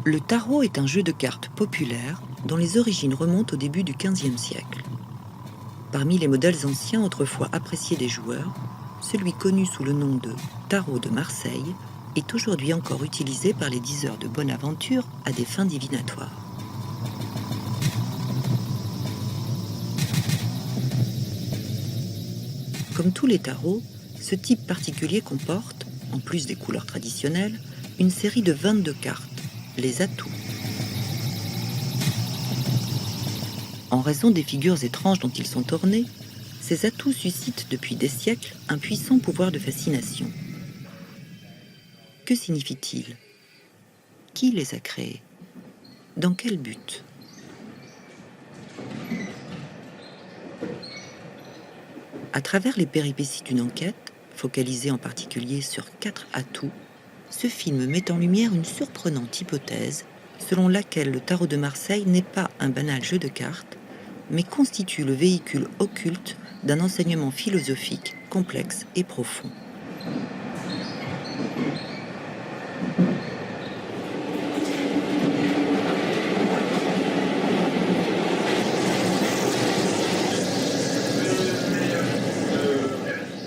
Le tarot est un jeu de cartes populaire dont les origines remontent au début du XVe siècle. Parmi les modèles anciens autrefois appréciés des joueurs, celui connu sous le nom de tarot de Marseille est aujourd'hui encore utilisé par les diseurs de bonne aventure à des fins divinatoires. Comme tous les tarots, ce type particulier comporte, en plus des couleurs traditionnelles, une série de 22 cartes, les atouts. En raison des figures étranges dont ils sont ornés, ces atouts suscitent depuis des siècles un puissant pouvoir de fascination. Que signifie-t-il? Qui les a créés? Dans quel but? À travers les péripéties d'une enquête, focalisée en particulier sur 4 atouts, ce film met en lumière une surprenante hypothèse selon laquelle le tarot de Marseille n'est pas un banal jeu de cartes, mais constitue le véhicule occulte d'un enseignement philosophique complexe et profond.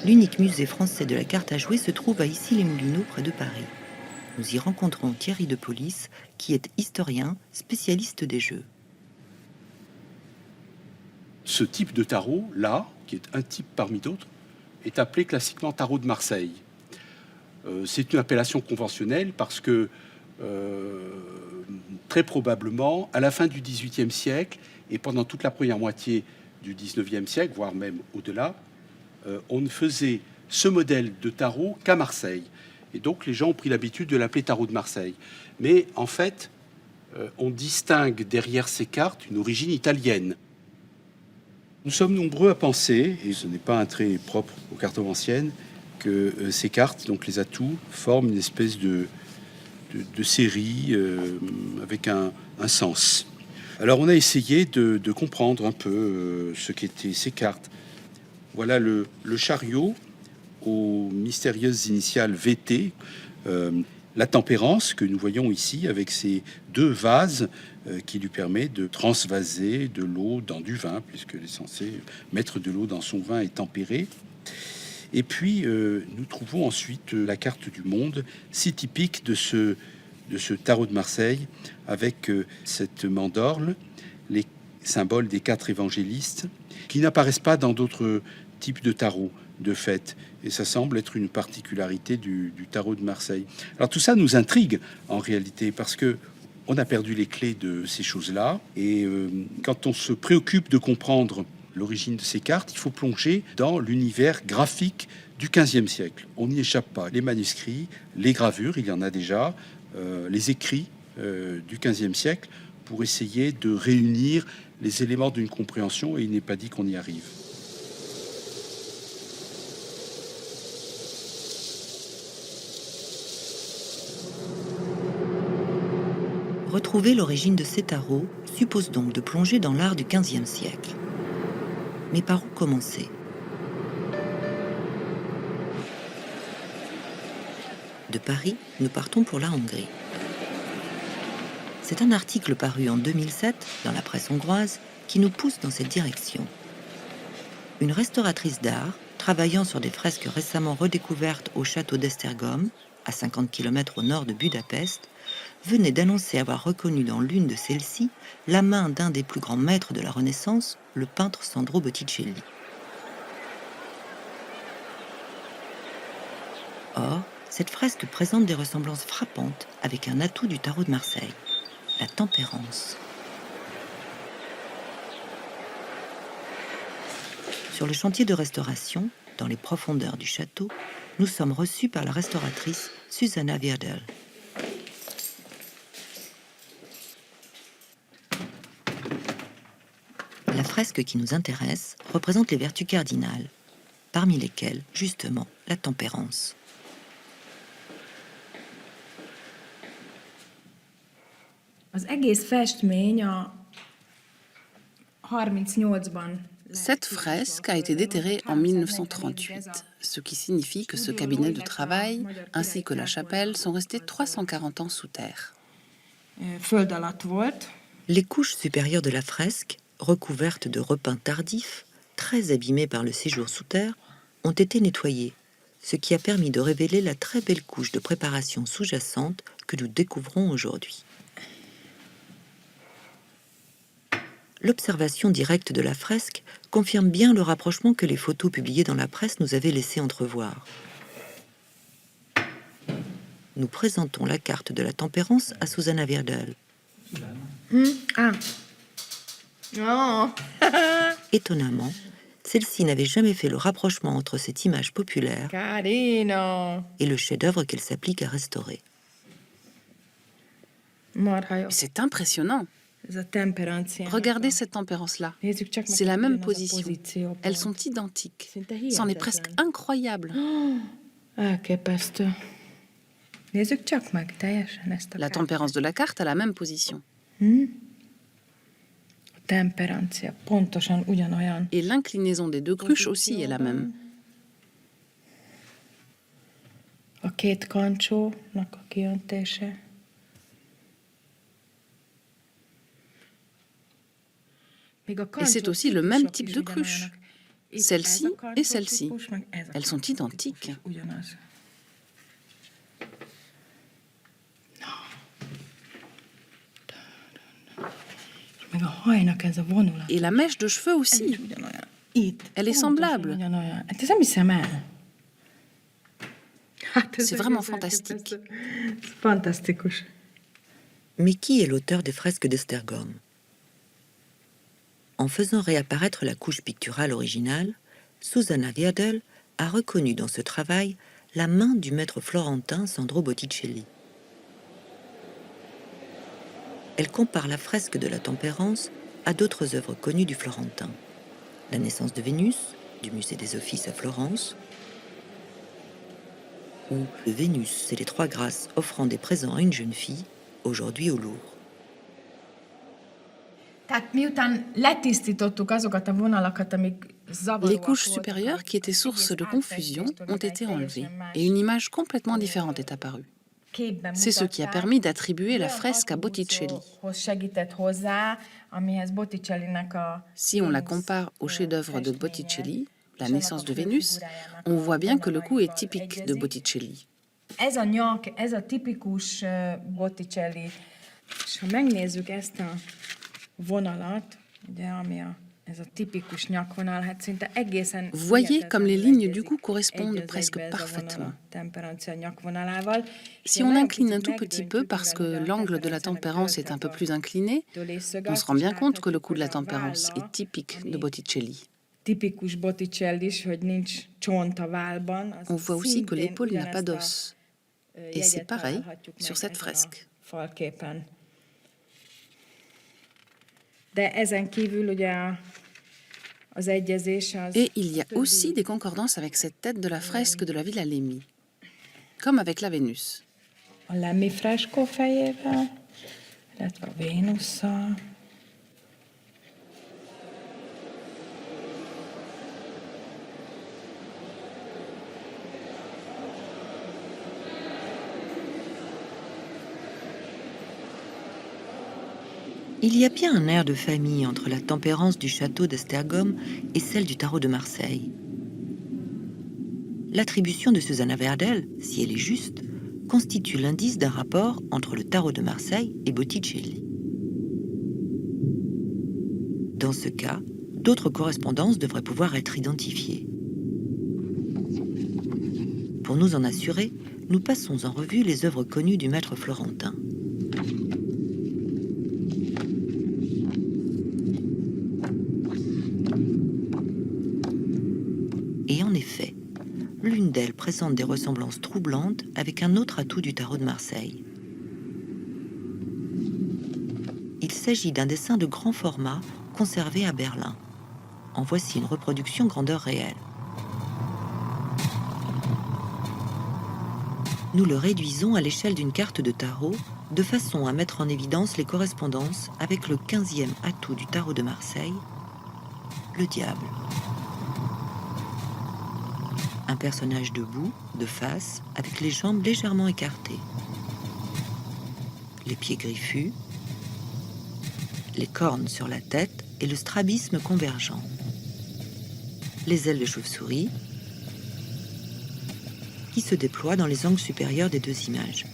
L'unique musée français de la carte à jouer se trouve à Issy-les-Moulineaux, près de Paris. Nous y rencontrons Thierry Depolis, qui est historien, spécialiste des jeux. Ce type de tarot, là, qui est un type parmi d'autres, est appelé classiquement tarot de Marseille. C'est une appellation conventionnelle parce que, très probablement, à la fin du XVIIIe siècle et pendant toute la première moitié du XIXe siècle, voire même au-delà, on ne faisait ce modèle de tarot qu'à Marseille. Et donc, les gens ont pris l'habitude de l'appeler tarot de Marseille. Mais en fait, on distingue derrière ces cartes une origine italienne. Nous sommes nombreux à penser, et ce n'est pas un trait propre aux cartomanciennes, que ces cartes, donc les atouts, forment une espèce de série avec un sens. Alors on a essayé de comprendre un peu ce qu'étaient ces cartes. Voilà le chariot aux mystérieuses initiales VT, la tempérance que nous voyons ici avec ces 2 vases qui lui permet de transvaser de l'eau dans du vin, puisqu'elle est censée mettre de l'eau dans son vin et tempérer. Et puis nous trouvons ensuite la carte du monde, si typique de ce tarot de Marseille, avec cette mandorle, les symboles des 4 évangélistes, qui n'apparaissent pas dans d'autres types de tarot, de fait. Et ça semble être une particularité du tarot de Marseille. Alors tout ça nous intrigue en réalité, parce que on a perdu les clés de ces choses-là. Et quand on se préoccupe de comprendre l'origine de ces cartes, il faut plonger dans l'univers graphique du XVe siècle. On n'y échappe pas. Les manuscrits, les gravures, il y en a déjà, les écrits du XVe siècle, pour essayer de réunir les éléments d'une compréhension, et il n'est pas dit qu'on y arrive. Retrouver l'origine de ces tarots suppose donc de plonger dans l'art du XVe siècle. Mais par où commencer? De Paris, nous partons pour la Hongrie. C'est un article paru en 2007 dans la presse hongroise qui nous pousse dans cette direction. Une restauratrice d'art, travaillant sur des fresques récemment redécouvertes au château d'Esztergom, à 50 km au nord de Budapest, venait d'annoncer avoir reconnu dans l'une de celles-ci la main d'un des plus grands maîtres de la Renaissance, le peintre Sandro Botticelli. Or, cette fresque présente des ressemblances frappantes avec un atout du tarot de Marseille, la tempérance. Sur le chantier de restauration, dans les profondeurs du château, nous sommes reçus par la restauratrice Susanna Wierdel. La fresque qui nous intéresse représente les vertus cardinales, parmi lesquelles, justement, la tempérance. Cette fresque a été déterrée en 1938, ce qui signifie que ce cabinet de travail ainsi que la chapelle sont restés 340 ans sous terre. föld alatt volt. Les couches supérieures de la fresque, recouvertes de repeints tardifs, très abîmées par le séjour sous terre, ont été nettoyées, ce qui a permis de révéler la très belle couche de préparation sous-jacente que nous découvrons aujourd'hui. L'observation directe de la fresque confirme bien le rapprochement que les photos publiées dans la presse nous avaient laissé entrevoir. Nous présentons la carte de la tempérance à Susanna Wirdel. Oh. Étonnamment, celle-ci n'avait jamais fait le rapprochement entre cette image populaire Carino. et le chef-d'œuvre qu'elle s'applique à restaurer. Marha jó. C'est impressionnant. Ez a temperancia. Regardez cette tempérance-là. Nézzük csak meg, C'est la hogy même ugyanaz a position. pozíciópont. Elles sont identiques. Szinte C'en est presque hihetetlen. incroyable. Elképesztő. Nézzük csak meg teljesen ezt a La tempérance de la carte a la même position. A temperancia pontosan ugyanolyan. Et l'inclinaison des deux cruches aussi est la même. A két kancsónak a kiöntése. Et c'est aussi le même type de cruche. Celle-ci et celle-ci. Elles sont identiques. Meg a hajnak ez a vonulat. Et la mèche de cheveux aussi. Ugyanolyan. Itt. Elle est Pontosan semblable. Ugyanolyan. Hát ez nem hiszem el. Hát ez C'est vraiment egész fantastique. elképesztő. Ez fantasztikus. Mais qui est l'auteur des fresques d'Esztergom? En faisant réapparaître la couche picturale originale, Susanna Wirdel a reconnu dans ce travail la main du maître florentin Sandro Botticelli. Elle compare la fresque de la Tempérance à d'autres œuvres connues du Florentin. La naissance de Vénus, du musée des Offices à Florence, ou le Vénus et les trois grâces offrant des présents à une jeune fille, aujourd'hui au Louvre. Tehát miután letisztítottuk azokat a vonalakat, amik zavaróak Les couches voltak, supérieures, qui étaient akkor source de egész confusion, átfestést, ont hogy été egy enlevées teljesen más et une image complètement différente est apparue. képben C'est ce qui a mutatták. permis d'attribuer la Olyan fresque à Botticelli. attribúcióhoz segített hozzá, amihez Botticellinek a Si on la compare au chef-d'œuvre de Botticelli, La naissance de Vénus, on voit bien que le coup est typique de Botticelli. Ez a nyak, ez a tipikus Botticelli. És ha megnézzük ezt a vonalat, ugye, ami ez a tipikus nyakvonal, hát szinte egészen... Voyez comme les lignes du cou correspondent presque parfaitement. Si on incline un tout petit peu parce que l'angle de la tempérance est un peu plus incliné, on se rend bien compte que le cou de la tempérance est typique de Botticelli. Tipikus Botticelli, hogy nincs csont a válban. On voit aussi que l'épaule n'a pas d'os. Et c'est pareil sur cette fresque. Falképen. De ezen kívül ugye az egyezés az... Et il y a aussi des concordances avec cette tête de la fresque de la Villa Lemmi, comme avec la Vénus. A Lemmi freskó fejével, illetve a Vénusszal. Il y a bien un air de famille entre la tempérance du château d'Esztergom et celle du tarot de Marseille. L'attribution de Susanna Wirdel, si elle est juste, constitue l'indice d'un rapport entre le tarot de Marseille et Botticelli. Dans ce cas, d'autres correspondances devraient pouvoir être identifiées. Pour nous en assurer, nous passons en revue les œuvres connues du maître florentin. Et en effet, l'une d'elles présente des ressemblances troublantes avec un autre atout du tarot de Marseille. Il s'agit d'un dessin de grand format conservé à Berlin. En voici une reproduction grandeur réelle. Nous le réduisons à l'échelle d'une carte de tarot de façon à mettre en évidence les correspondances avec le 15e atout du tarot de Marseille, le diable. Un personnage debout, de face, avec les jambes légèrement écartées. les pieds griffus, les cornes sur la tête et le strabisme convergent, les ailes de chauve-souris qui se déploient dans les angles supérieurs des deux images.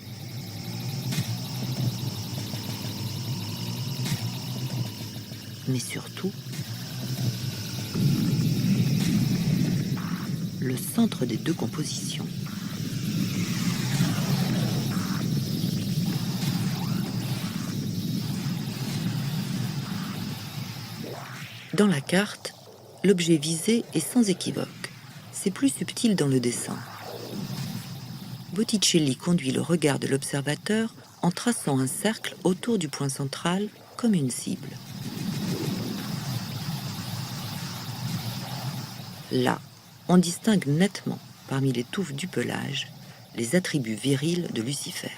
Mais surtout, le centre des deux compositions. Dans la carte, l'objet visé est sans équivoque. C'est plus subtil dans le dessin. Botticelli conduit le regard de l'observateur en traçant un cercle autour du point central comme une cible. Là, on distingue nettement, parmi les touffes du pelage, les attributs virils de Lucifer.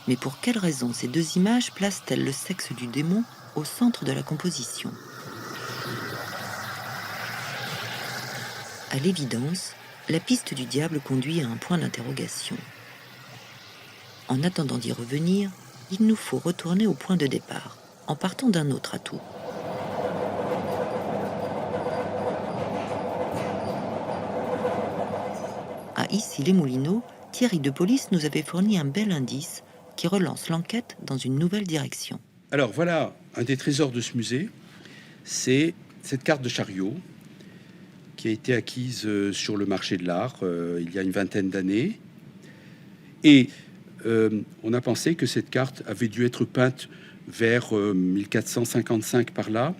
Mais pour quelle raison ces deux images placent-elles le sexe du démon au centre de la composition? À l'évidence, la piste du diable conduit à un point d'interrogation. En attendant d'y revenir, il nous faut retourner au point de départ, en partant d'un autre atout. À Issy-les-Moulineaux, Thierry de Police nous avait fourni un bel indice qui relance l'enquête dans une nouvelle direction. Alors voilà, un des trésors de ce musée, c'est cette carte de chariot qui a été acquise sur le marché de l'art il y a une vingtaine d'années. Et on a pensé que cette carte avait dû être peinte vers 1455 par là.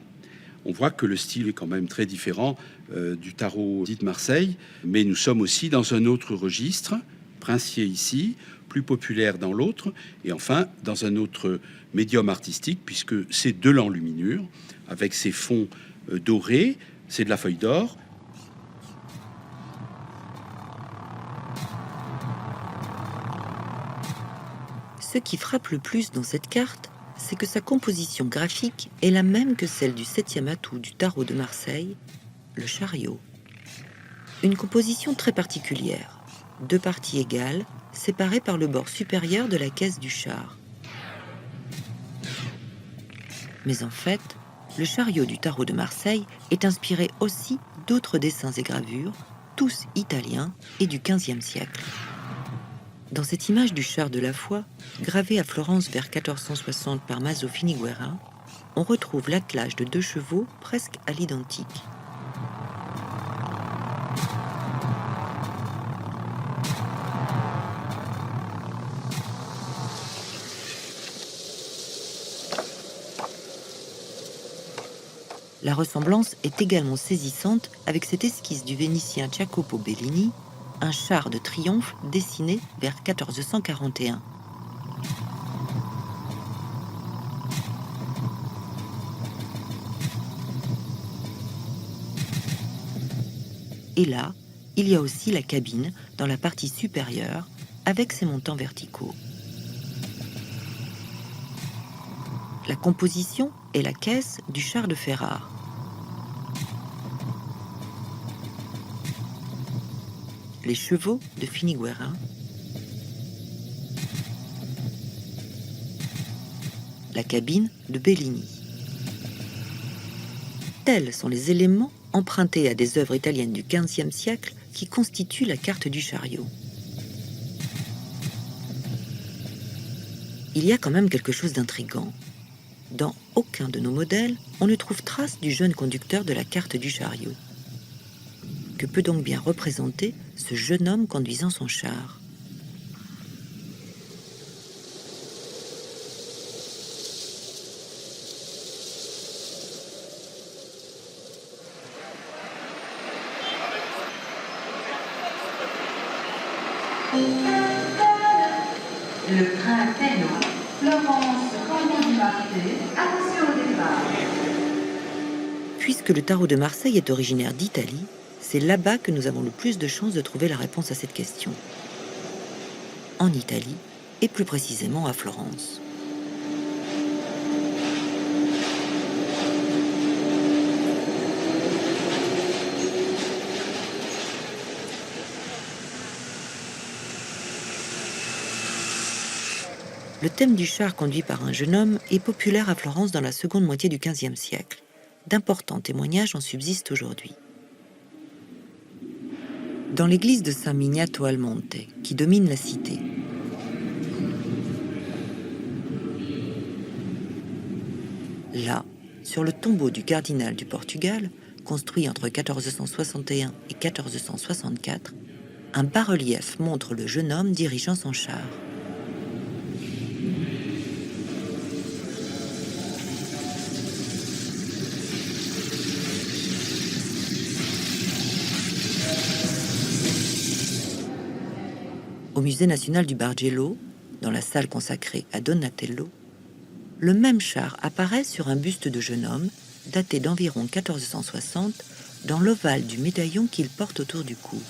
On voit que le style est quand même très différent du tarot dit de Marseille, mais nous sommes aussi dans un autre registre, princier ici, plus populaire dans l'autre, et enfin dans un autre médium artistique, puisque c'est de l'enluminure, avec ses fonds dorés, c'est de la feuille d'or. Ce qui frappe le plus dans cette carte, c'est que sa composition graphique est la même que celle du 7e atout du tarot de Marseille, le chariot. Une composition très particulière, deux parties égales, séparées par le bord supérieur de la caisse du char. Mais en fait, le chariot du tarot de Marseille est inspiré aussi d'autres dessins et gravures, tous italiens et du XVe siècle. Dans cette image du char de la foi, gravée à Florence vers 1460 par Maso Finiguera, on retrouve l'attelage de deux chevaux presque à l'identique. La ressemblance est également saisissante avec cette esquisse du Vénitien Jacopo Bellini, un char de triomphe dessiné vers 1441. Et là, il y a aussi la cabine dans la partie supérieure avec ses montants verticaux. La composition est la caisse du char de Ferrare. Les chevaux de Finiguera, la cabine de Bellini. Tels sont les éléments empruntés à des œuvres italiennes du XVe siècle qui constituent la carte du chariot. Il y a quand même quelque chose d'intrigant. Dans aucun de nos modèles, on ne trouve trace du jeune conducteur de la carte du chariot. Que peut donc bien représenter ce jeune homme conduisant son char? Le train Téno, Florence, Canton du Marseille, attention au départ. Puisque le tarot de Marseille est originaire d'Italie, c'est là-bas que nous avons le plus de chances de trouver la réponse à cette question. En Italie, et plus précisément à Florence. Le thème du char conduit par un jeune homme est populaire à Florence dans la seconde moitié du XVe siècle. D'importants témoignages en subsistent aujourd'hui. Dans l'église de San Miniato al Monte, qui domine la cité, là, sur le tombeau du cardinal du Portugal, construit entre 1461 et 1464, un bas-relief montre le jeune homme dirigeant son char. Au Musée national du Bargello, dans la salle consacrée à Donatello, le même char apparaît sur un buste de jeune homme daté d'environ 1460 dans l'ovale du médaillon qu'il porte autour du cou.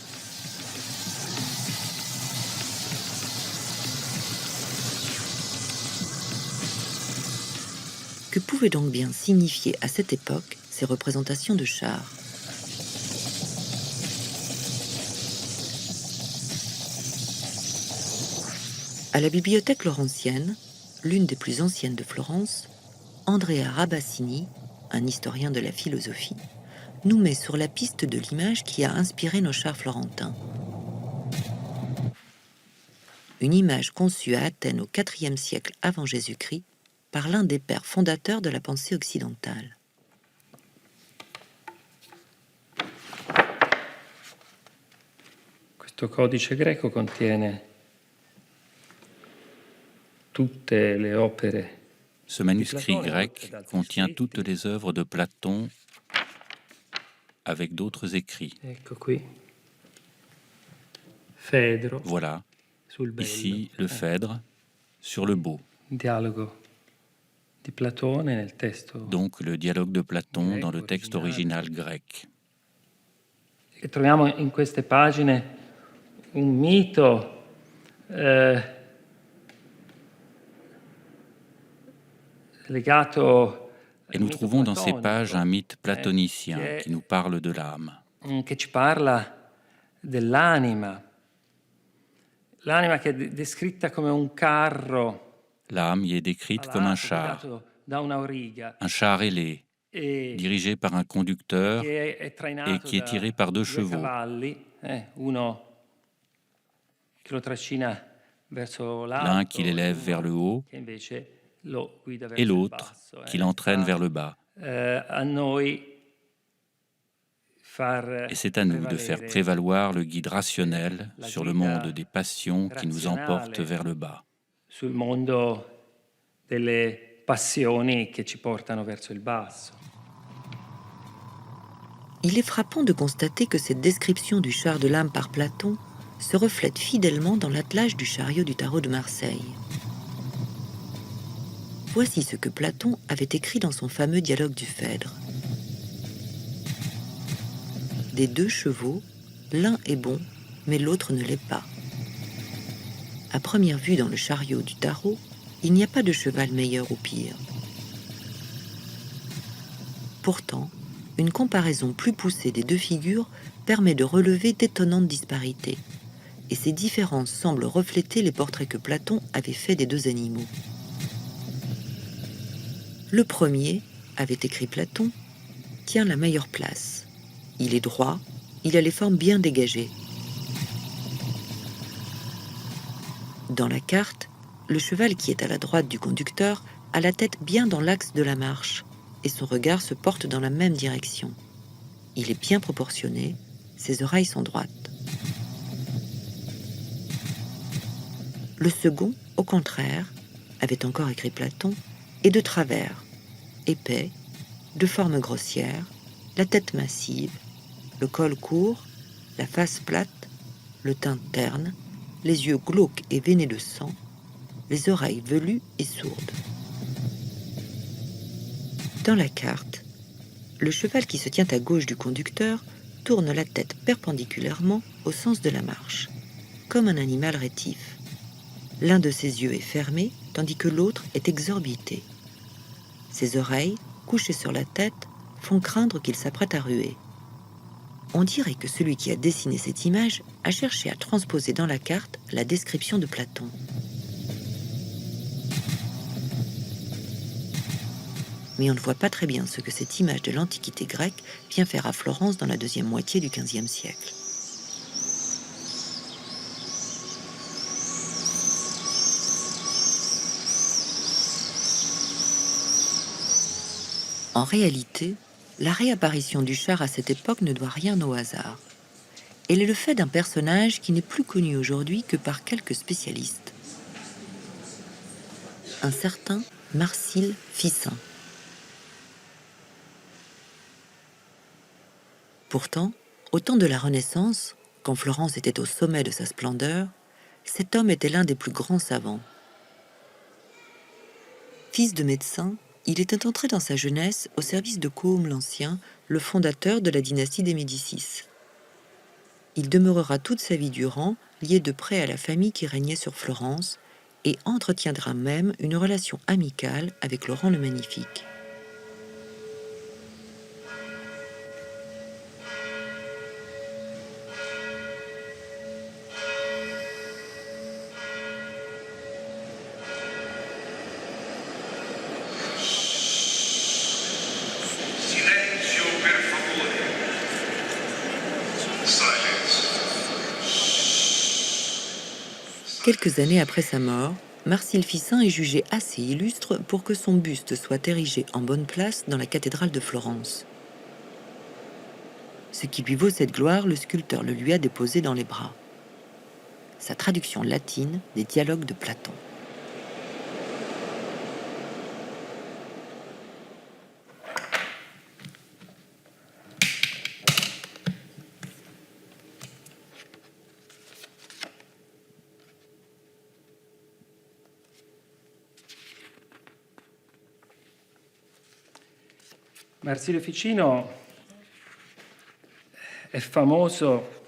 Que pouvaient donc bien signifier à cette époque ces représentations de chars ? À la bibliothèque laurentienne, l'une des plus anciennes de Florence, Andrea Rabassini, un historien de la philosophie, nous met sur la piste de l'image qui a inspiré nos chars florentins. Une image conçue à Athènes au IVe siècle avant Jésus-Christ par l'un des pères fondateurs de la pensée occidentale. Questo codice greco contiene tutte le opere. Ce manuscrit grec contient toutes les œuvres de Platon avec d'autres écrits. Ecco qui. Phaedro. Voilà, Sul bello. ici le Phèdre sur le beau. Dialogo di Platone nel testo. Donc le dialogue de Platon dans le texte original grec. E troviamo in queste pagine un mito legato. Et nous trouvons dans ces pages un mythe platonicien qui nous parle de l'âme. Che ci parla dell'anima. L'anima che è descritta come un carro. L'âme y est décrite comme un char ailé, dirigé par un conducteur et qui est tiré par deux chevaux. L'un qui l'élève vers le haut et l'autre qui l'entraîne vers le bas. Et c'est à nous de faire prévaloir le guide rationnel sur le monde des passions qui nous emporte vers le bas. Sul mondo delle passioni che ci portano verso il basso. Il est frappant de constater que cette description du char de l'âme par Platon se reflète fidèlement dans l'attelage du chariot du tarot de Marseille. Voici ce que Platon avait écrit dans son fameux dialogue du Phèdre. Des deux chevaux, l'un est bon, mais l'autre ne l'est pas. À première vue dans le chariot du tarot, il n'y a pas de cheval meilleur ou pire. Pourtant, une comparaison plus poussée des deux figures permet de relever d'étonnantes disparités, et ces différences semblent refléter les portraits que Platon avait faits des deux animaux. Le premier, avait écrit Platon, tient la meilleure place. Il est droit, il a les formes bien dégagées. Dans la carte, le cheval qui est à la droite du conducteur a la tête bien dans l'axe de la marche et son regard se porte dans la même direction. Il est bien proportionné, ses oreilles sont droites. Le second, au contraire, avait encore écrit Platon, est de travers, épais, de forme grossière, la tête massive, le col court, la face plate, le teint terne, les yeux glauques et veinés de sang, les oreilles velues et sourdes. Dans la carte, le cheval qui se tient à gauche du conducteur tourne la tête perpendiculairement au sens de la marche, comme un animal rétif. L'un de ses yeux est fermé, tandis que l'autre est exorbité. Ses oreilles, couchées sur la tête, font craindre qu'il s'apprête à ruer. On dirait que celui qui a dessiné cette image a cherché à transposer dans la carte la description de Platon. Mais on ne voit pas très bien ce que cette image de l'Antiquité grecque vient faire à Florence dans la deuxième moitié du XVe siècle. En réalité, la réapparition du char à cette époque ne doit rien au hasard. Elle est le fait d'un personnage qui n'est plus connu aujourd'hui que par quelques spécialistes. Un certain Marsile Ficin. Pourtant, au temps de la Renaissance, quand Florence était au sommet de sa splendeur, cet homme était l'un des plus grands savants. Fils de médecin, il était entré dans sa jeunesse au service de Côme l'Ancien, le fondateur de la dynastie des Médicis. Il demeurera toute sa vie durant lié de près à la famille qui régnait sur Florence et entretiendra même une relation amicale avec Laurent le Magnifique. Quelques années après sa mort, Marsile Ficin est jugé assez illustre pour que son buste soit érigé en bonne place dans la cathédrale de Florence. Ce qui lui vaut cette gloire, le sculpteur le lui a déposé dans les bras. Sa traduction latine des dialogues de Platon. Marsile Ficino è famoso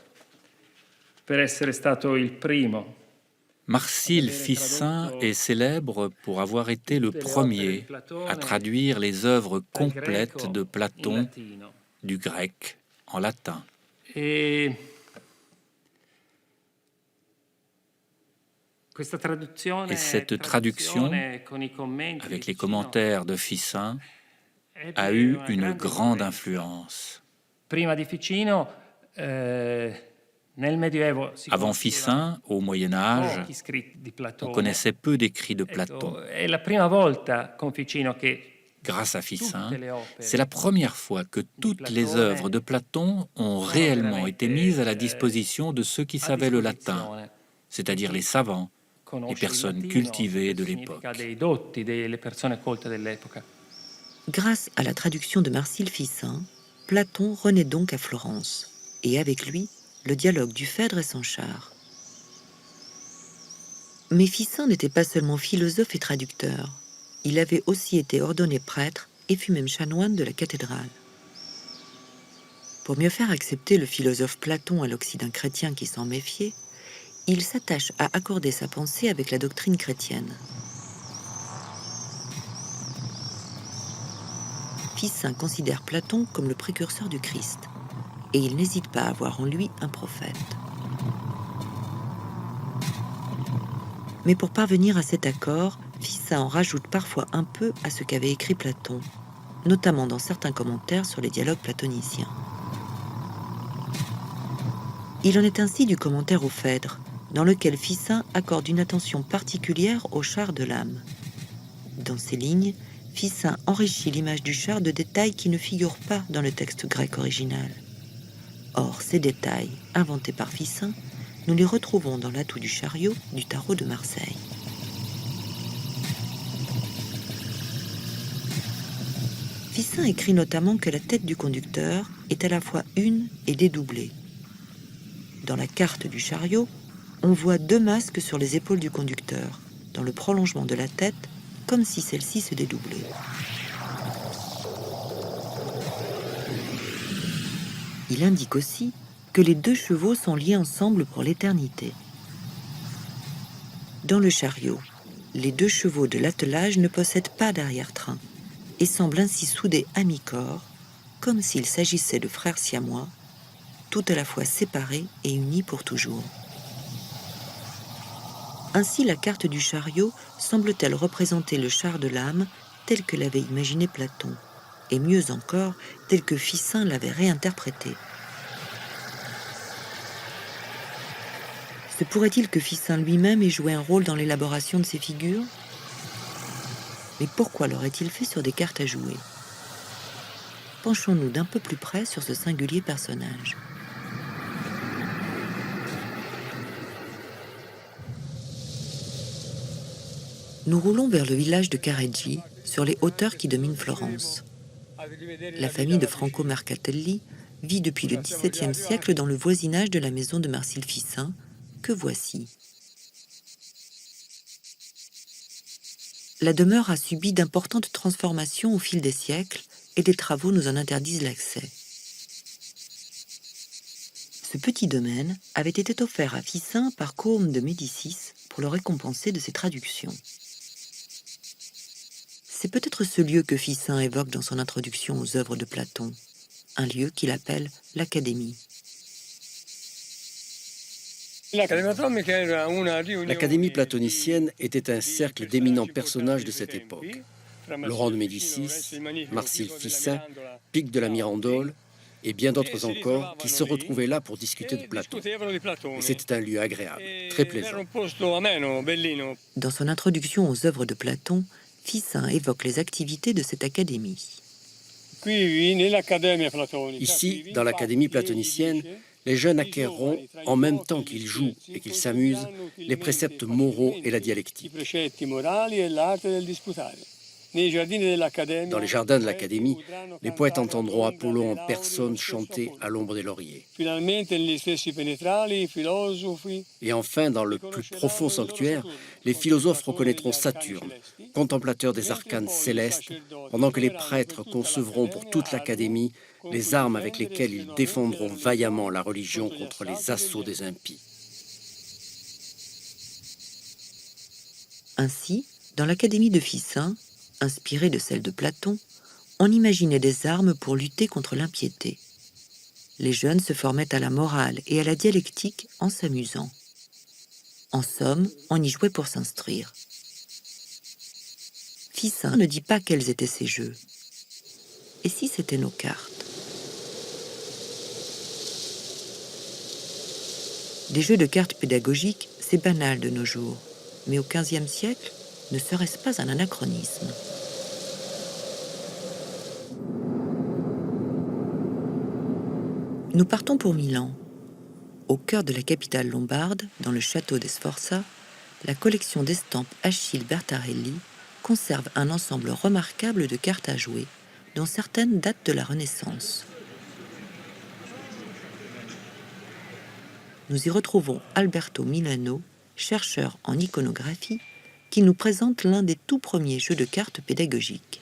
per essere stato il primo. Marsile Ficin est célèbre pour avoir été le premier à traduire les œuvres complètes de Platon du grec en latin. Et cette traduction, avec les commentaires de Ficin, a eu une grande influence. Avant Ficin, au Moyen Âge, on connaissait peu d'écrits de Platon. Grâce à Ficin, c'est la première fois que toutes les œuvres de Platon ont réellement été mises à la disposition de ceux qui savaient le latin, c'est-à-dire les savants, les personnes cultivées de l'époque. Grâce à la traduction de Marsile Ficin, Platon renaît donc à Florence, et avec lui, le dialogue du Phèdre et son char. Mais Ficin n'était pas seulement philosophe et traducteur, il avait aussi été ordonné prêtre et fut même chanoine de la cathédrale. Pour mieux faire accepter le philosophe Platon à l'Occident chrétien qui s'en méfiait, il s'attache à accorder sa pensée avec la doctrine chrétienne. Ficin considère Platon comme le précurseur du Christ, et il n'hésite pas à voir en lui un prophète. Mais pour parvenir à cet accord, Ficin en rajoute parfois un peu à ce qu'avait écrit Platon, notamment dans certains commentaires sur les dialogues platoniciens. Il en est ainsi du commentaire au Phèdre, dans lequel Ficin accorde une attention particulière au char de l'âme. Dans ces lignes, Ficin enrichit l'image du char de détails qui ne figurent pas dans le texte grec original. Or, ces détails, inventés par Ficin, nous les retrouvons dans l'atout du chariot du tarot de Marseille. Ficin écrit notamment que la tête du conducteur est à la fois une et dédoublée. Dans la carte du chariot, on voit deux masques sur les épaules du conducteur, dans le prolongement de la tête, comme si celle-ci se dédoublait. Il indique aussi que les deux chevaux sont liés ensemble pour l'éternité. Dans le chariot, les deux chevaux de l'attelage ne possèdent pas d'arrière-train et semblent ainsi soudés à mi-corps, comme s'il s'agissait de frères siamois, tout à la fois séparés et unis pour toujours. Ainsi, la carte du chariot semble-t-elle représenter le char de l'âme tel que l'avait imaginé Platon, et mieux encore, tel que Ficin l'avait réinterprété. Se pourrait-il que Ficin lui-même ait joué un rôle dans l'élaboration de ces figures? Mais pourquoi l'aurait-il fait sur des cartes à jouer? Penchons-nous d'un peu plus près sur ce singulier personnage. Nous roulons vers le village de Careggi, sur les hauteurs qui dominent Florence. La famille de Franco Mercatelli vit depuis le XVIIe siècle dans le voisinage de la maison de Marsile Ficin, que voici. La demeure a subi d'importantes transformations au fil des siècles et des travaux nous en interdisent l'accès. Ce petit domaine avait été offert à Ficin par Côme de Médicis pour le récompenser de ses traductions. C'est peut-être ce lieu que Ficin évoque dans son introduction aux œuvres de Platon, un lieu qu'il appelle l'Académie. L'Académie platonicienne était un cercle d'éminents personnages de cette époque. Laurent de Médicis, Marsile Ficin, Pic de la Mirandole et bien d'autres encore qui se retrouvaient là pour discuter de Platon. Et c'était un lieu agréable, très plaisant. Dans son introduction aux œuvres de Platon, Ficin évoque les activités de cette académie. Ici, dans l'Académie platonicienne, les jeunes acquerront, en même temps qu'ils jouent et qu'ils s'amusent, les préceptes moraux et la dialectique. Dans les jardins de l'Académie, les poètes entendront Apollon en personne chanter à l'ombre des lauriers. Et enfin, dans le plus profond sanctuaire, les philosophes reconnaîtront Saturne, contemplateur des arcanes célestes, pendant que les prêtres concevront pour toute l'Académie les armes avec lesquelles ils défendront vaillamment la religion contre les assauts des impies. Ainsi, dans l'Académie de Ficin, inspirée de celle de Platon, on imaginait des armes pour lutter contre l'impiété. Les jeunes se formaient à la morale et à la dialectique en s'amusant. En somme, on y jouait pour s'instruire. Ficin ne dit pas quels étaient ces jeux. Et si c'était nos cartes? Des jeux de cartes pédagogiques, c'est banal de nos jours. Mais au XVe siècle, ne serait-ce pas un anachronisme? Nous partons pour Milan. Au cœur de la capitale lombarde, dans le château des Sforza, la collection d'estampes Achille Bertarelli conserve un ensemble remarquable de cartes à jouer, dont certaines datent de la Renaissance. Nous y retrouvons Alberto Milano, chercheur en iconographie, qui nous présente l'un des tout premiers jeux de cartes pédagogiques.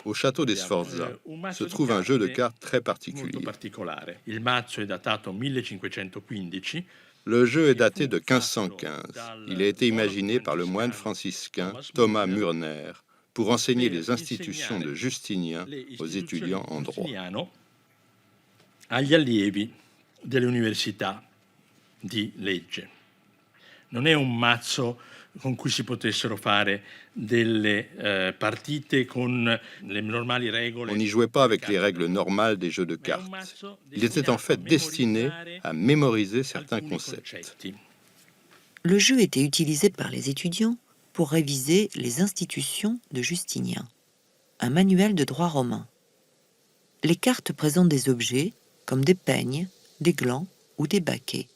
Au château des Sforza se trouve un jeu de cartes très particulier. Le jeu est daté de 1515. Il a été imaginé par le moine franciscain Thomas Murner pour enseigner les institutions de Justinien aux étudiants en droit. Agli allievi delle università di legge. Non è un mazzo con cui si potessero fare delle partite con le normali regole. On n'y jouait pas avec les règles normales des jeux de cartes. Il était en fait destiné à mémoriser certains concepts. Le jeu était utilisé par les étudiants pour réviser les institutions de Justinien, un manuel de droit romain. Les cartes présentent des objets comme des peignes, des glands ou des baquets.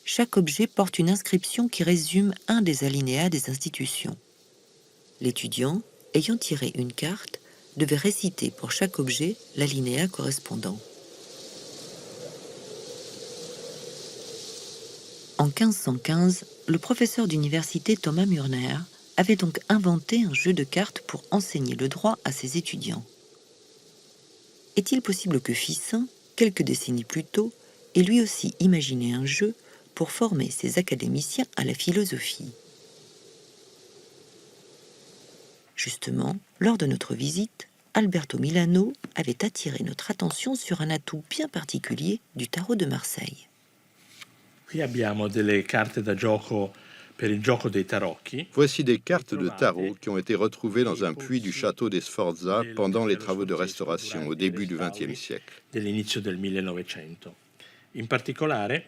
Chaque objet porte une inscription qui résume un des alinéas des institutions. L'étudiant, ayant tiré une carte, devait réciter pour chaque objet l'alinéa correspondant. En 1515, le professeur d'université Thomas Murner avait donc inventé un jeu de cartes pour enseigner le droit à ses étudiants. Est-il possible que Ficin, quelques décennies plus tôt, ait lui aussi imaginé un jeu pour former ses académiciens à la philosophie? Justement, lors de notre visite, Alberto Milano avait attiré notre attention sur un atout bien particulier du tarot de Marseille. Qui abbiamo delle carte da gioco per il gioco dei tarocchi. Voici des cartes de tarot qui ont été retrouvées dans un puits du château des Sforza pendant les travaux de restauration au début du XXe siècle. Dell'inizio del 1900. In particolare,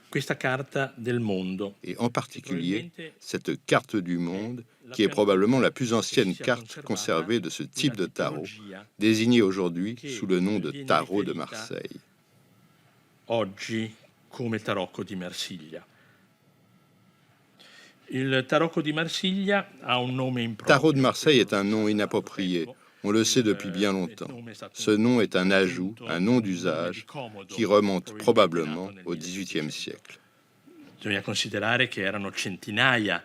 questa carta del mondo. Et en particulier, cette carte du monde, qui est probablement la plus ancienne carte conservée de ce type de tarot, désignée aujourd'hui sous le nom de tarot de Marseille. Oggi come tarocco di Marsiglia. Il tarocco di Marsiglia ha un nome improprio. Tarot de Marseille est un nom inapproprié. On le sait depuis bien longtemps. Ce nom est un ajout, un nom d'usage, qui remonte probablement au XVIIIe siècle. Bisogna considerare che erano centinaia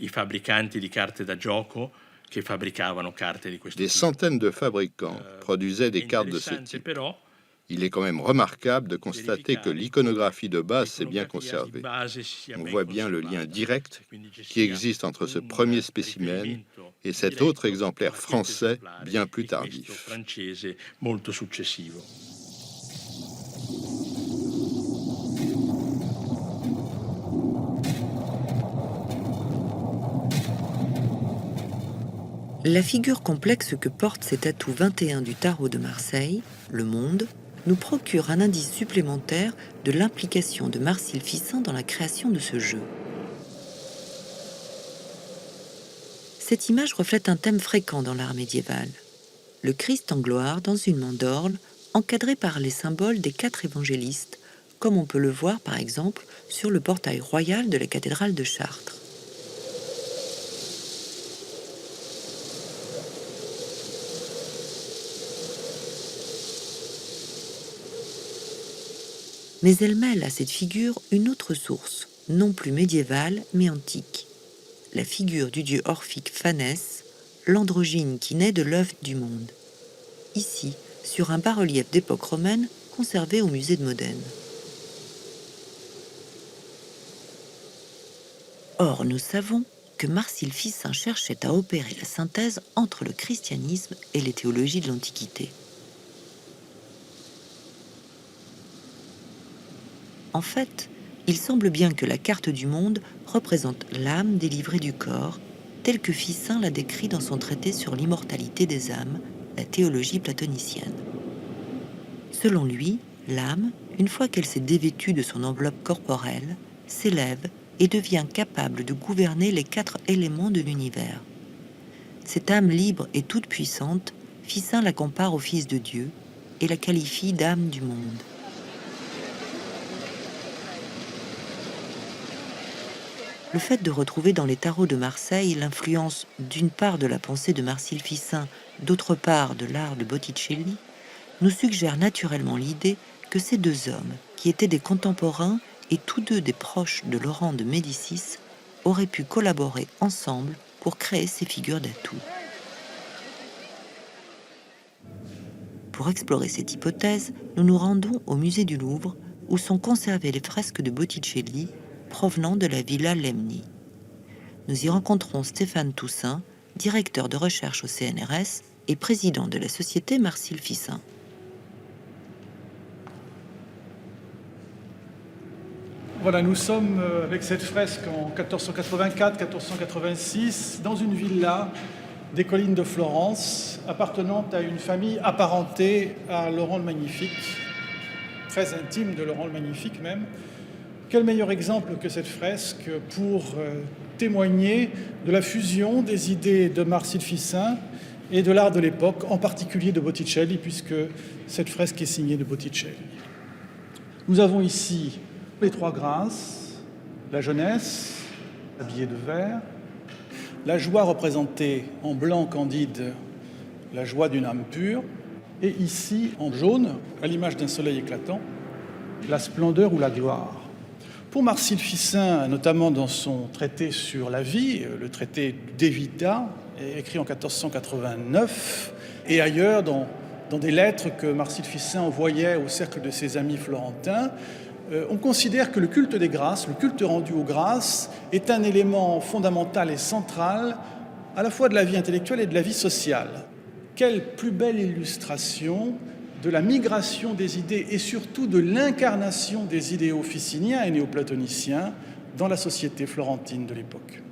i fabbricanti di carte da gioco che fabbricavano carte di questo Des tipo. centaines de fabricants produisaient des cartes de ce type. Però, Il est quand même remarquable de constater que l'iconographie de base s'est bien conservée. On voit bien le lien direct qui existe entre ce premier spécimen et cet autre exemplaire français bien plus tardif. francese molto successivo. La figure complexe que porte cet atout 21 du tarot de Marseille, le monde, nous procure un indice supplémentaire de l'implication de Marcille Fissin dans la création de ce jeu. Cette image reflète un thème fréquent dans l'art médiéval. Le Christ en gloire dans une mandorle, encadré par les symboles des 4 évangélistes, comme on peut le voir par exemple sur le portail royal de la cathédrale de Chartres. Mais elle mêle à cette figure une autre source, non plus médiévale mais antique. La figure du dieu orphique Phanès, l'androgyne qui naît de l'œuf du monde. Ici, sur un bas-relief d'époque romaine conservé au musée de Modène. Or, nous savons que Marcille Fissin cherchait à opérer la synthèse entre le christianisme et les théologies de l'Antiquité. En fait, il semble bien que la carte du monde représente l'âme délivrée du corps, telle que Fissin l'a décrit dans son traité sur l'immortalité des âmes, la théologie platonicienne. Selon lui, l'âme, une fois qu'elle s'est dévêtue de son enveloppe corporelle, s'élève et devient capable de gouverner les 4 éléments de l'univers. Cette âme libre et toute puissante, Fissin la compare au Fils de Dieu et la qualifie d'âme du monde. Le fait de retrouver dans les tarots de Marseille l'influence d'une part de la pensée de Marcille Fissin, d'autre part de l'art de Botticelli, nous suggère naturellement l'idée que ces 2 hommes, qui étaient des contemporains et tous 2 des proches de Laurent de Médicis, auraient pu collaborer ensemble pour créer ces figures d'atout. Pour explorer cette hypothèse, nous nous rendons au musée du Louvre, où sont conservées les fresques de Botticelli provenant de la Villa Lemni. Nous y rencontrons Stéphane Toussaint, directeur de recherche au CNRS et président de la société Marcille Fissin. Voilà, nous sommes avec cette fresque en 1484-1486 dans une villa des collines de Florence, appartenant à une famille apparentée à Laurent le Magnifique, très intime de Laurent le Magnifique même. Quel meilleur exemple que cette fresque pour témoigner de la fusion des idées de Marcille Fissin et de l'art de l'époque, en particulier de Botticelli, puisque cette fresque est signée de Botticelli. Nous avons ici les 3 grâces, la jeunesse, habillée de vert, la joie représentée en blanc candide, la joie d'une âme pure, et ici, en jaune, à l'image d'un soleil éclatant, la splendeur ou la gloire. Pour Marcille Fissin, notamment dans son traité sur la vie, le traité De Vita, écrit en 1489, et ailleurs dans des lettres que Marcille Fissin envoyait au cercle de ses amis florentins, on considère que le culte des grâces, le culte rendu aux grâces, est un élément fondamental et central à la fois de la vie intellectuelle et de la vie sociale. quelle plus belle illustration de la migration des idées et surtout de l'incarnation des idéaux ficiniens et néoplatoniciens dans la société florentine de l'époque.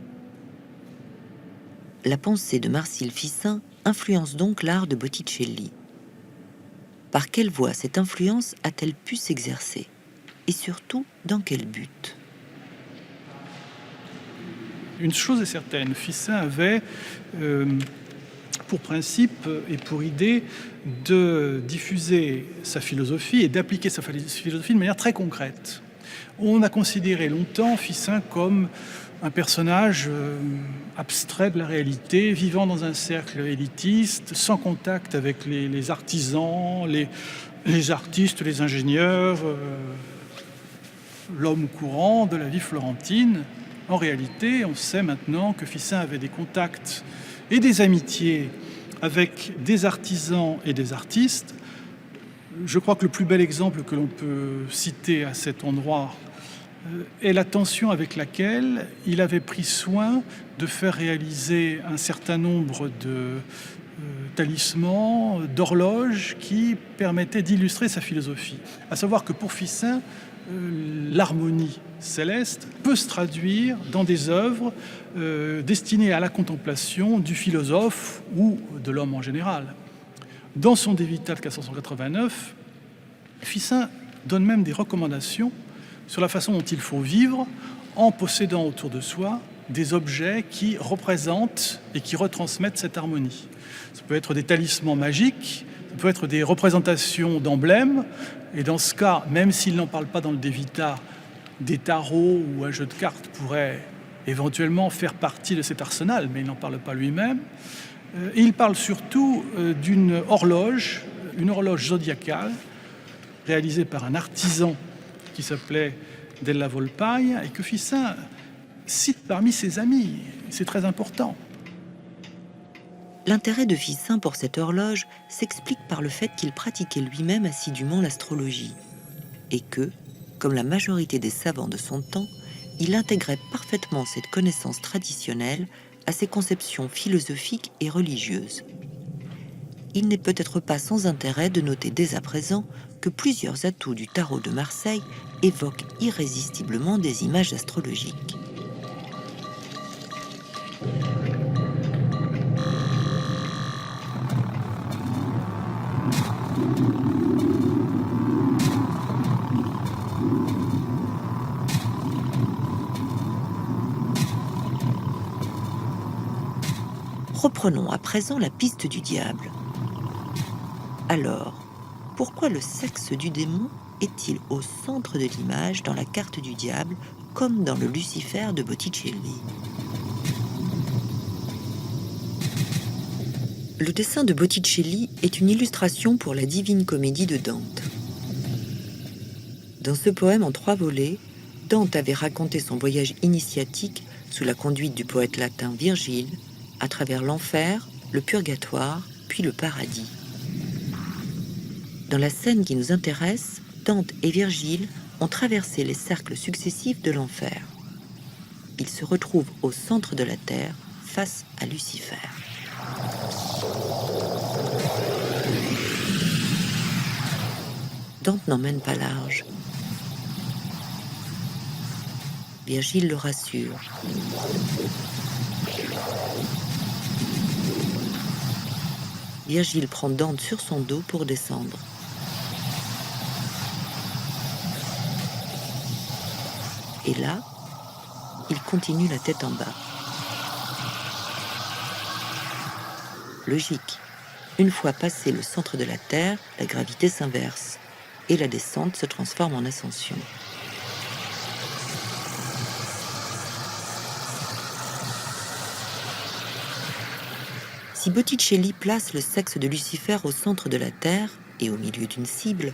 La pensée de Marcille Ficin influence donc l'art de Botticelli. Par quelle voie cette influence a-t-elle pu s'exercer? Et surtout, dans quel but? Une chose est certaine, Ficin avait pour principe et pour idée de diffuser sa philosophie et d'appliquer sa philosophie de manière très concrète. On a considéré longtemps Ficin comme un personnage abstrait de la réalité, vivant dans un cercle élitiste, sans contact avec les artisans, les artistes, les ingénieurs, l'homme courant de la vie florentine. En réalité, on sait maintenant que Ficin avait des contacts et des amitiés avec des artisans et des artistes. Je crois que le plus bel exemple que l'on peut citer à cet endroit est l'attention avec laquelle il avait pris soin de faire réaliser un certain nombre de talismans, d'horloges qui permettaient d'illustrer sa philosophie. À savoir que pour Ficin, l'harmonie céleste peut se traduire dans des œuvres destinées à la contemplation du philosophe ou de l'homme en général. Dans son De Vita de 1489, Ficin donne même des recommandations sur la façon dont il faut vivre en possédant autour de soi des objets qui représentent et qui retransmettent cette harmonie. Ça peut être des talismans magiques, ça peut être des représentations d'emblèmes, et dans ce cas, même s'il n'en parle pas dans le De Vita, des tarots ou un jeu de cartes pourraient éventuellement faire partie de cet arsenal, mais il n'en parle pas lui-même. Et il parle surtout d'une horloge, une horloge zodiacale, réalisée par un artisan qui s'appelait Della Volpaia, et que Ficin cite parmi ses amis. C'est très important. L'intérêt de Ficin pour cette horloge s'explique par le fait qu'il pratiquait lui-même assidûment l'astrologie et que, comme la majorité des savants de son temps, il intégrait parfaitement cette connaissance traditionnelle à ses conceptions philosophiques et religieuses. Il n'est peut-être pas sans intérêt de noter dès à présent que plusieurs atouts du tarot de Marseille évoquent irrésistiblement des images astrologiques. Reprenons à présent la piste du diable. Alors, pourquoi le sexe du démon est-il au centre de l'image dans la carte du diable, comme dans le Lucifer de Botticelli? Le dessin de Botticelli est une illustration pour la Divine Comédie de Dante. Dans ce poème en 3 volets, Dante avait raconté son voyage initiatique sous la conduite du poète latin Virgile, à travers l'enfer, le purgatoire, puis le paradis. Dans la scène qui nous intéresse, Dante et Virgile ont traversé les cercles successifs de l'enfer. Ils se retrouvent au centre de la terre, face à Lucifer. Dante n'emmène pas large. Virgile le rassure. Virgile prend Dante sur son dos pour descendre. Et là, il continue la tête en bas. Logique. Une fois passé le centre de la Terre, la gravité s'inverse et la descente se transforme en ascension. Si Botticelli place le sexe de Lucifer au centre de la Terre et au milieu d'une cible,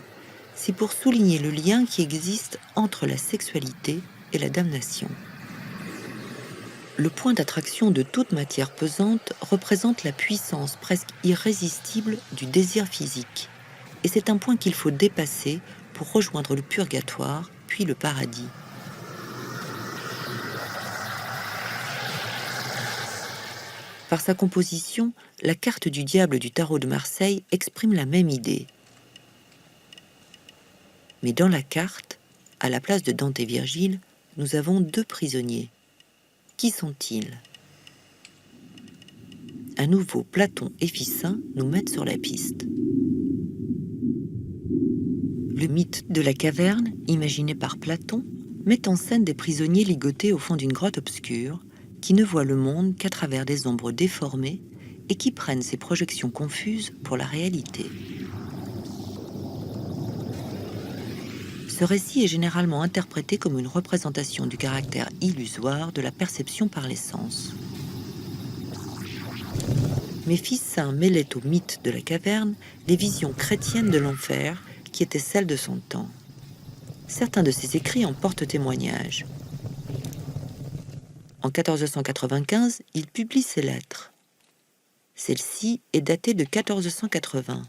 c'est pour souligner le lien qui existe entre la sexualité et la damnation. Le point d'attraction de toute matière pesante représente la puissance presque irrésistible du désir physique. Et c'est un point qu'il faut dépasser pour rejoindre le purgatoire, puis le paradis. Par sa composition, la carte du diable du tarot de Marseille exprime la même idée. Mais dans la carte, à la place de Dante et Virgile, nous avons 2 prisonniers. Qui sont-ils ? À nouveau, Platon et Ficin nous mettent sur la piste. Le mythe de la caverne, imaginé par Platon, met en scène des prisonniers ligotés au fond d'une grotte obscure, qui ne voient le monde qu'à travers des ombres déformées et qui prennent ces projections confuses pour la réalité. Ce récit est généralement interprété comme une représentation du caractère illusoire de la perception par les sens. Mais Ficin mêlait au mythe de la caverne des visions chrétiennes de l'enfer qui étaient celles de son temps. Certains de ses écrits en portent témoignage. En 1495, il publie ses lettres. Celle-ci est datée de 1480.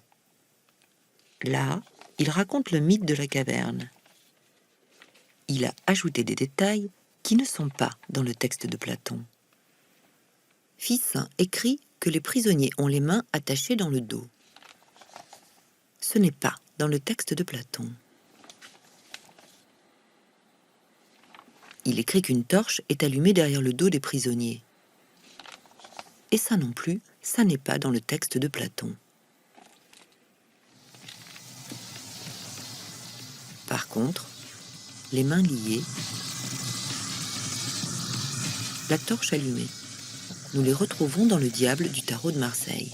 Là, il raconte le mythe de la caverne. Il a ajouté des détails qui ne sont pas dans le texte de Platon. Ficin écrit que les prisonniers ont les mains attachées dans le dos. Ce n'est pas dans le texte de Platon. Il écrit qu'une torche est allumée derrière le dos des prisonniers. Et ça non plus, ça n'est pas dans le texte de Platon. Par contre, les mains liées, la torche allumée, nous les retrouvons dans le diable du tarot de Marseille.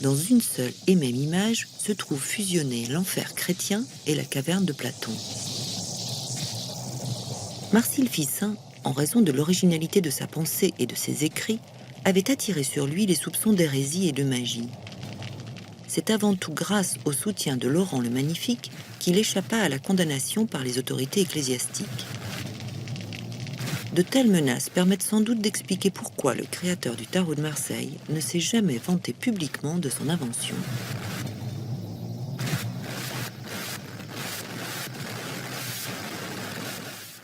Dans une seule et même image se trouve fusionné l'enfer chrétien et la caverne de Platon. Marcille Ficin, en raison de l'originalité de sa pensée et de ses écrits, avait attiré sur lui les soupçons d'hérésie et de magie. C'est avant tout grâce au soutien de Laurent le Magnifique qu'il échappa à la condamnation par les autorités ecclésiastiques. De telles menaces permettent sans doute d'expliquer pourquoi le créateur du tarot de Marseille ne s'est jamais vanté publiquement de son invention.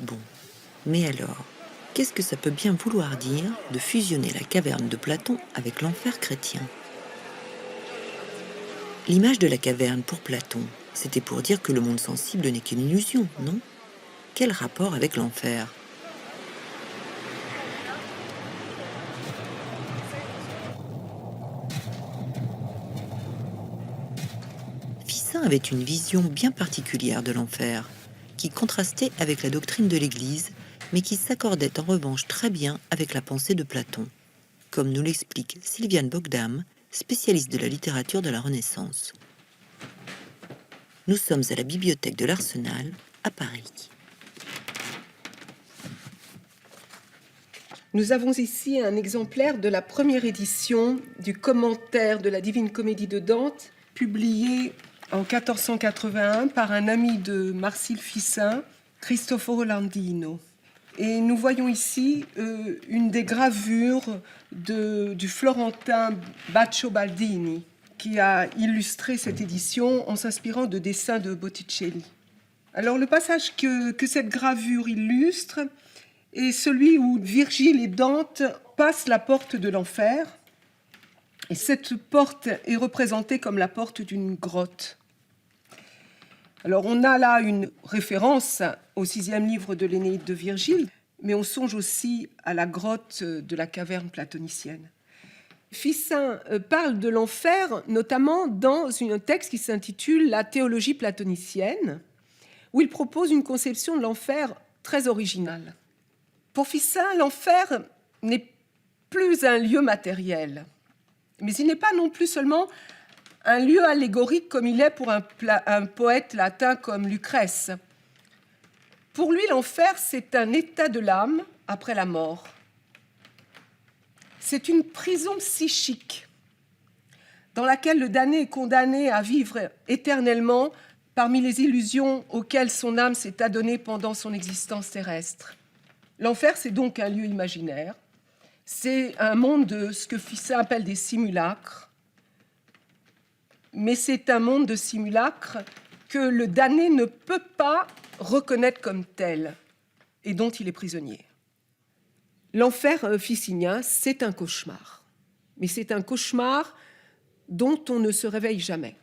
Bon, mais alors, qu'est-ce que ça peut bien vouloir dire de fusionner la caverne de Platon avec l'enfer chrétien ? L'image de la caverne pour Platon, c'était pour dire que le monde sensible n'est qu'une illusion, non ? Quel rapport avec l'enfer ? Ficin avait une vision bien particulière de l'enfer, qui contrastait avec la doctrine de l'Église, mais qui s'accordait en revanche très bien avec la pensée de Platon, comme nous l'explique Sylviane Bogdam, spécialiste de la littérature de la Renaissance. Nous sommes à la bibliothèque de l'Arsenal, à Paris. Nous avons ici un exemplaire de la première édition du commentaire de la Divine Comédie de Dante, publié en 1481 par un ami de Marcille Ficin, Cristoforo Landino. Et nous voyons ici une des gravures du Florentin Baccio Baldini, qui a illustré cette édition en s'inspirant de dessins de Botticelli. Alors le passage que cette gravure illustre est celui où Virgile et Dante passent la porte de l'enfer. Et cette porte est représentée comme la porte d'une grotte. Alors on a là une référence au 6e livre de l'Énéide de Virgile, mais on songe aussi à la grotte de la caverne platonicienne. Ficin parle de l'enfer notamment dans un texte qui s'intitule « La théologie platonicienne », où il propose une conception de l'enfer très originale. Pour Ficin, l'enfer n'est plus un lieu matériel, mais il n'est pas non plus seulement un lieu allégorique comme il est pour un poète latin comme Lucrèce. Pour lui, l'enfer, c'est un état de l'âme après la mort. C'est une prison psychique dans laquelle le damné est condamné à vivre éternellement parmi les illusions auxquelles son âme s'est adonnée pendant son existence terrestre. L'enfer, c'est donc un lieu imaginaire. C'est un monde de ce que Ficin appelle des simulacres. Mais c'est un monde de simulacres que le damné ne peut pas reconnaître comme tel et dont il est prisonnier. L'enfer ficínien, c'est un cauchemar. Mais c'est un cauchemar dont on ne se réveille jamais.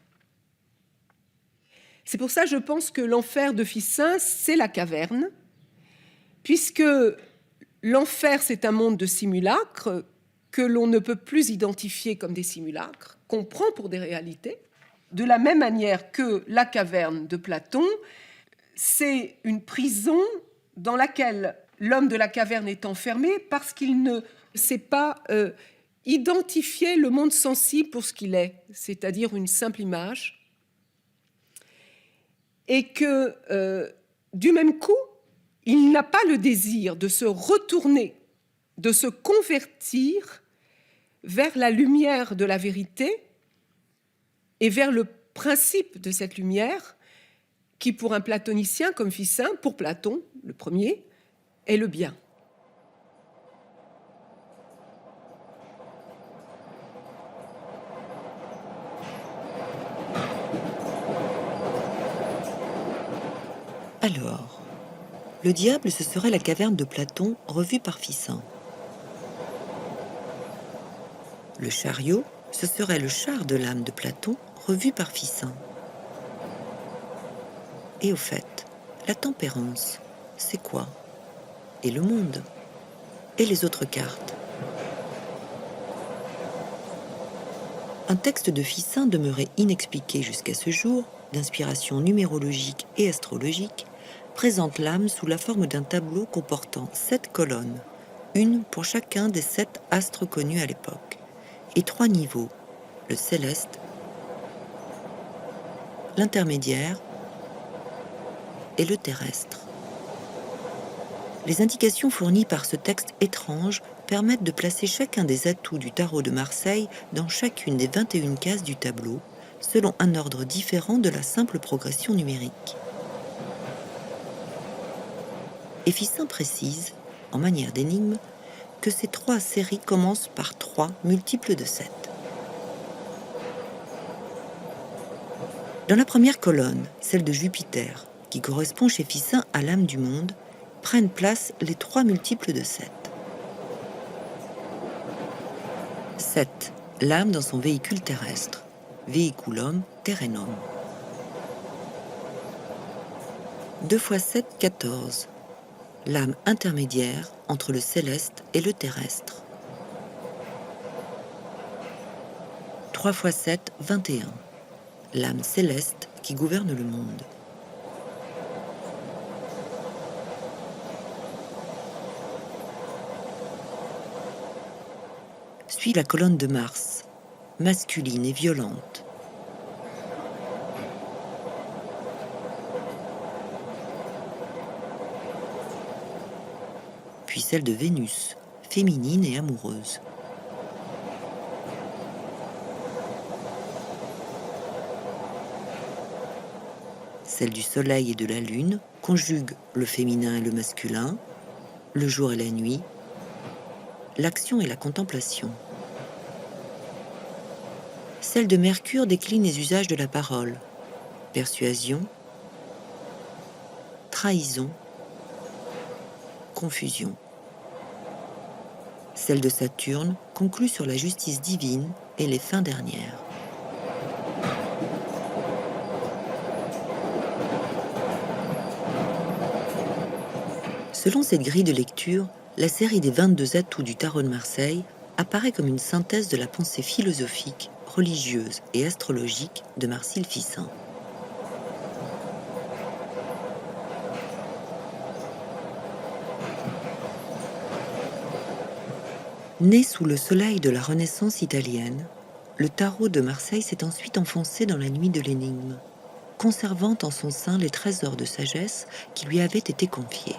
C'est pour ça, je pense que l'enfer de Ficin, c'est la caverne, puisque l'enfer, c'est un monde de simulacres que l'on ne peut plus identifier comme des simulacres, qu'on prend pour des réalités, de la même manière que la caverne de Platon, c'est une prison dans laquelle l'homme de la caverne est enfermé parce qu'il ne sait pas identifier le monde sensible pour ce qu'il est, c'est-à-dire une simple image, et que, du même coup, il n'a pas le désir de se retourner, de se convertir vers la lumière de la vérité et vers le principe de cette lumière qui, pour un platonicien comme Ficin, pour Platon, le premier, est le bien. Alors, le diable, ce serait la caverne de Platon revue par Ficin. Le chariot, ce serait le char de l'âme de Platon revu par Ficin. Et au fait, la tempérance, c'est quoi? Et le monde? Et les autres cartes? Un texte de Ficin demeuré inexpliqué jusqu'à ce jour, d'inspiration numérologique et astrologique, présente l'âme sous la forme d'un tableau comportant 7 colonnes, une pour chacun des 7 astres connus à l'époque, et 3 niveaux, le céleste, l'intermédiaire et le terrestre. Les indications fournies par ce texte étrange permettent de placer chacun des atouts du tarot de Marseille dans chacune des 21 cases du tableau, selon un ordre différent de la simple progression numérique. Et Ficin précise, en manière d'énigme, que ces 3 séries commencent par 3 multiples de 7. Dans la première colonne, celle de Jupiter, qui correspond chez Ficin à l'âme du monde, prennent place les 3 multiples de 7. 7, l'âme dans son véhicule terrestre, véhiculum terrenum. 2 x 7, 14. L'âme intermédiaire entre le céleste et le terrestre. 3 x 7, 21. L'âme céleste qui gouverne le monde. Suit la colonne de Mars, masculine et violente. Puis celle de Vénus, féminine et amoureuse. Celle du Soleil et de la Lune conjugue le féminin et le masculin, le jour et la nuit, l'action et la contemplation. Celle de Mercure décline les usages de la parole, persuasion, trahison, confusion. Celle de Saturne conclut sur la justice divine et les fins dernières. Selon cette grille de lecture, la série des 22 atouts du tarot de Marseille apparaît comme une synthèse de la pensée philosophique, religieuse et astrologique de Marcille Ficin. Né sous le soleil de la Renaissance italienne, le tarot de Marseille s'est ensuite enfoncé dans la nuit de l'énigme, conservant en son sein les trésors de sagesse qui lui avaient été confiés.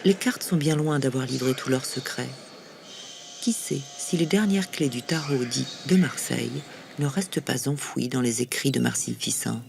Les cartes sont bien loin d'avoir livré tous leurs secrets. Qui sait si les dernières clés du tarot dit de Marseille ne restent pas enfouies dans les écrits de Marcille Ficin.